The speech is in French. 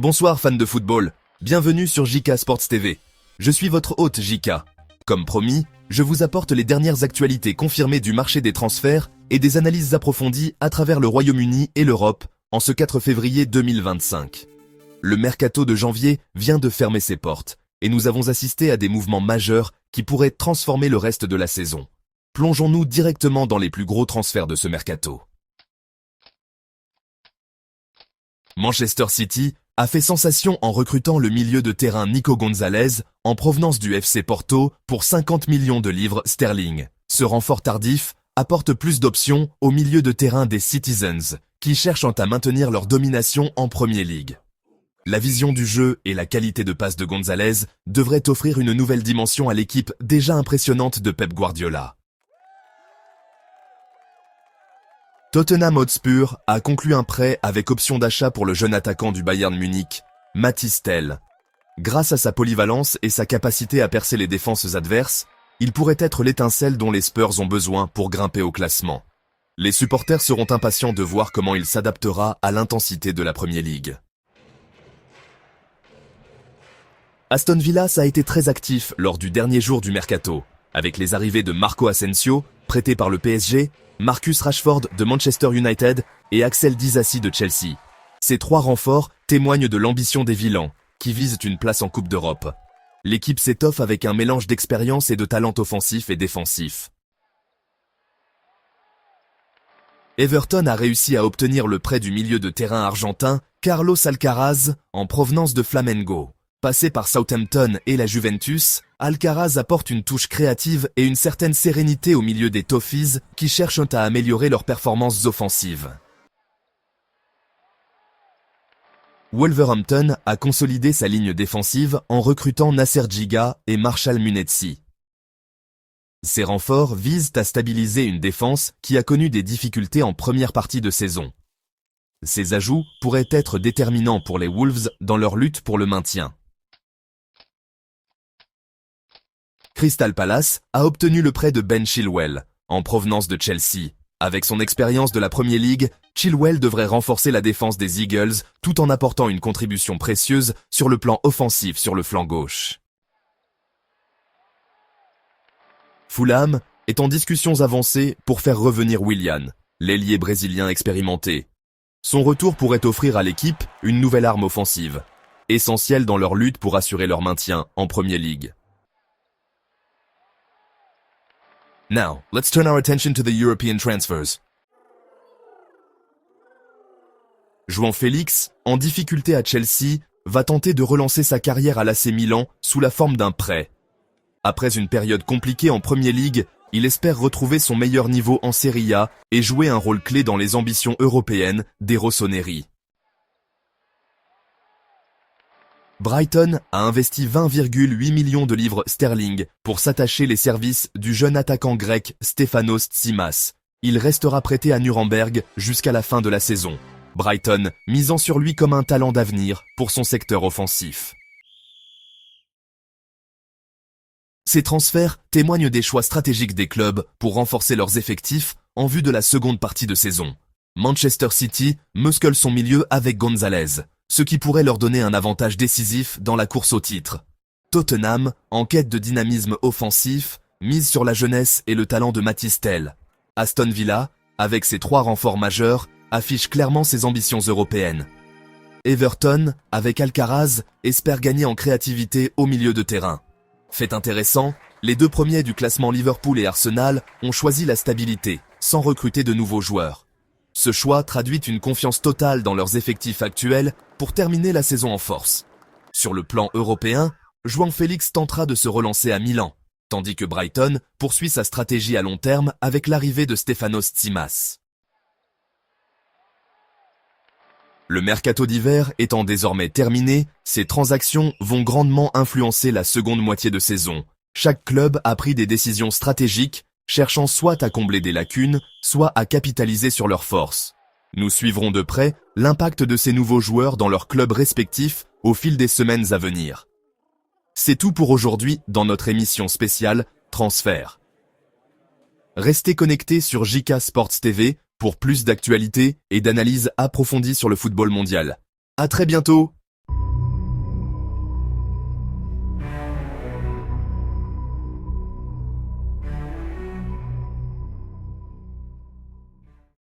Bonsoir fans de football, bienvenue sur JK Sports TV. Je suis votre hôte JK. Comme promis, je vous apporte les dernières actualités confirmées du marché des transferts et des analyses approfondies à travers le Royaume-Uni et l'Europe en ce 4 février 2025. Le mercato de janvier vient de fermer ses portes et nous avons assisté à des mouvements majeurs qui pourraient transformer le reste de la saison. Plongeons-nous directement dans les plus gros transferts de ce mercato. Manchester City a fait sensation en recrutant le milieu de terrain Nico Gonzalez en provenance du FC Porto pour 50 millions de livres sterling. Ce renfort tardif apporte plus d'options au milieu de terrain des Citizens, qui cherchent à maintenir leur domination en Premier League. La vision du jeu et la qualité de passe de Gonzalez devraient offrir une nouvelle dimension à l'équipe déjà impressionnante de Pep Guardiola. Tottenham Hotspur a conclu un prêt avec option d'achat pour le jeune attaquant du Bayern Munich, Mathys Tel. Grâce à sa polyvalence et sa capacité à percer les défenses adverses, il pourrait être l'étincelle dont les Spurs ont besoin pour grimper au classement. Les supporters seront impatients de voir comment il s'adaptera à l'intensité de la Premier League. Aston Villa a été très actif lors du dernier jour du mercato, avec les arrivées de Marco Asensio, prêté par le PSG, Marcus Rashford de Manchester United et Axel Disasi de Chelsea. Ces trois renforts témoignent de l'ambition des Villans, qui visent une place en Coupe d'Europe. L'équipe s'étoffe avec un mélange d'expérience et de talent offensif et défensif. Everton a réussi à obtenir le prêt du milieu de terrain argentin Carlos Alcaraz en provenance de Flamengo. Passé par Southampton et la Juventus, Alcaraz apporte une touche créative et une certaine sérénité au milieu des Toffees qui cherchent à améliorer leurs performances offensives. Wolverhampton a consolidé sa ligne défensive en recrutant Nasser Djiga et Marshall Munetsi. Ces renforts visent à stabiliser une défense qui a connu des difficultés en première partie de saison. Ces ajouts pourraient être déterminants pour les Wolves dans leur lutte pour le maintien. Crystal Palace a obtenu le prêt de Ben Chilwell, en provenance de Chelsea. Avec son expérience de la Premier League, Chilwell devrait renforcer la défense des Eagles tout en apportant une contribution précieuse sur le plan offensif sur le flanc gauche. Fulham est en discussions avancées pour faire revenir Willian, l'ailier brésilien expérimenté. Son retour pourrait offrir à l'équipe une nouvelle arme offensive, essentielle dans leur lutte pour assurer leur maintien en Premier League. Now, let's turn our attention to the European transfers. João Félix, en difficulté à Chelsea, va tenter de relancer sa carrière à l'AC Milan sous la forme d'un prêt. Après une période compliquée en Premier League, il espère retrouver son meilleur niveau en Serie A et jouer un rôle clé dans les ambitions européennes des Rossoneri. Brighton a investi 20,8 millions de livres sterling pour s'attacher les services du jeune attaquant grec Stefanos Tsitsipas. Il restera prêté à Nuremberg jusqu'à la fin de la saison. Brighton misant sur lui comme un talent d'avenir pour son secteur offensif. Ces transferts témoignent des choix stratégiques des clubs pour renforcer leurs effectifs en vue de la seconde partie de saison. Manchester City muscle son milieu avec Gonzalez, ce qui pourrait leur donner un avantage décisif dans la course au titre. Tottenham, en quête de dynamisme offensif, mise sur la jeunesse et le talent de Mathys Tel. Aston Villa, avec ses trois renforts majeurs, affiche clairement ses ambitions européennes. Everton, avec Alcaraz, espère gagner en créativité au milieu de terrain. Fait intéressant, les deux premiers du classement Liverpool et Arsenal ont choisi la stabilité, sans recruter de nouveaux joueurs. Ce choix traduit une confiance totale dans leurs effectifs actuels pour terminer la saison en force. Sur le plan européen, João Félix tentera de se relancer à Milan, tandis que Brighton poursuit sa stratégie à long terme avec l'arrivée de Stefanos Tsitsipas. Le mercato d'hiver étant désormais terminé, ces transactions vont grandement influencer la seconde moitié de saison. Chaque club a pris des décisions stratégiques, cherchant soit à combler des lacunes, soit à capitaliser sur leurs forces. Nous suivrons de près l'impact de ces nouveaux joueurs dans leurs clubs respectifs au fil des semaines à venir. C'est tout pour aujourd'hui dans notre émission spéciale Transfert. Restez connectés sur JK Sports TV pour plus d'actualités et d'analyses approfondies sur le football mondial. À très bientôt!